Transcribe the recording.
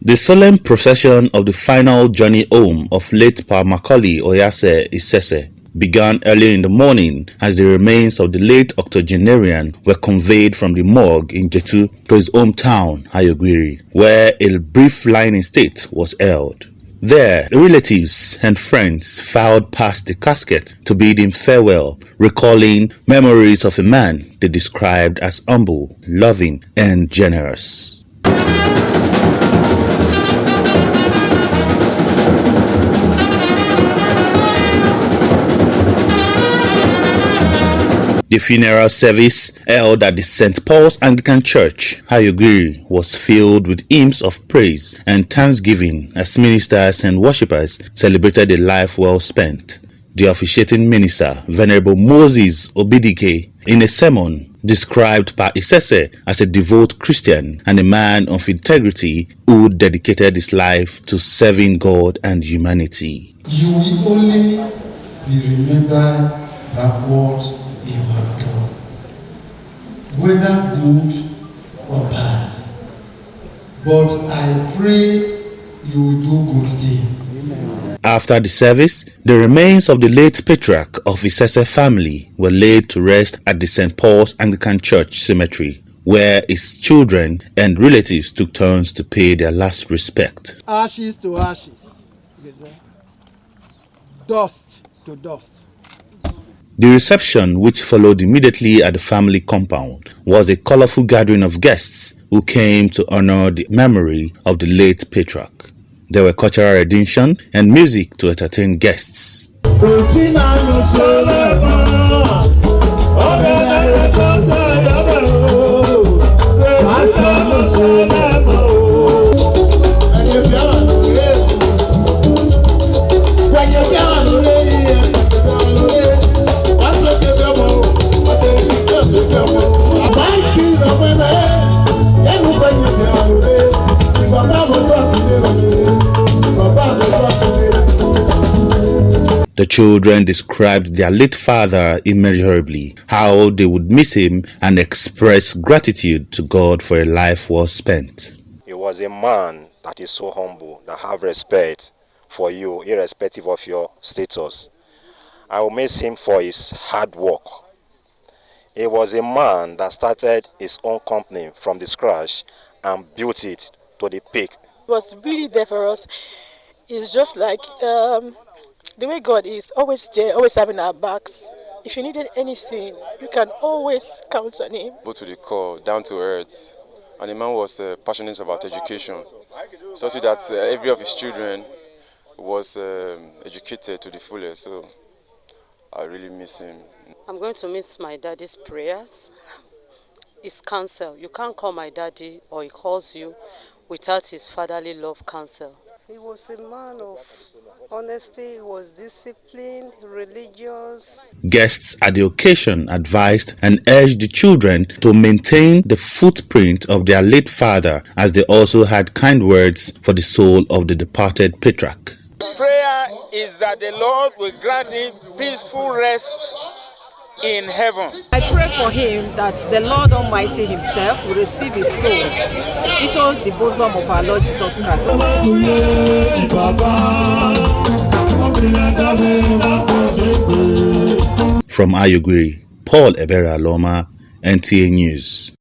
The solemn procession of the final journey home of late Pa Macaulay Isese began early in the morning as the remains of the late octogenarian were conveyed from the morgue in Jetu to his hometown, Ayogwiri, where a brief lying state was held. There, the relatives and friends filed past the casket to bid him farewell, recalling memories of a man they described as humble, loving, and generous. The funeral service held at the St. Paul's Anglican Church, Ayogwiri, was filled with hymns of praise and thanksgiving as ministers and worshippers celebrated a life well spent. The officiating minister, Venerable Moses Obidike, in a sermon, described Pa Isese as a devout Christian and a man of integrity who dedicated his life to serving God and humanity. You will only be remembered by what you have done, whether good or bad. But I pray you will do good things. After the service, the remains of the late patriarch of Isese family were laid to rest at the St. Paul's Anglican Church cemetery, where his children and relatives took turns to pay their last respect. Ashes to ashes, dust to dust. The reception, which followed immediately at the family compound, was a colorful gathering of guests who came to honor the memory of the late patriarch. There were cultural rendition and music to entertain guests. The children described their late father immeasurably, how they would miss him, and express gratitude to God for a life well spent. He was a man that is so humble, that have respect for you, irrespective of your status. I will miss him for his hard work. He was a man that started his own company from the scratch and built it to the peak. It was really there for us. It's just like the way God is, always there, always having our backs. If you needed anything, you can always count on him. Go to the core, down to earth. And the man was passionate about education. So that every of his children was educated to the fullest. So I really miss him. I'm going to miss my daddy's prayers, his counsel. You can't call my daddy or he calls you without his fatherly love counsel. He was a man of honesty, he was disciplined, religious. Guests at the occasion advised and urged the children to maintain the footprint of their late father, as they also had kind words for the soul of the departed patriarch. Prayer is that the Lord will grant him peaceful rest in heaven. I pray for him that the Lord Almighty himself will receive his soul into the bosom of our Lord Jesus Christ. From Ayogwiri, Paul Ebere Aloma, NTA News.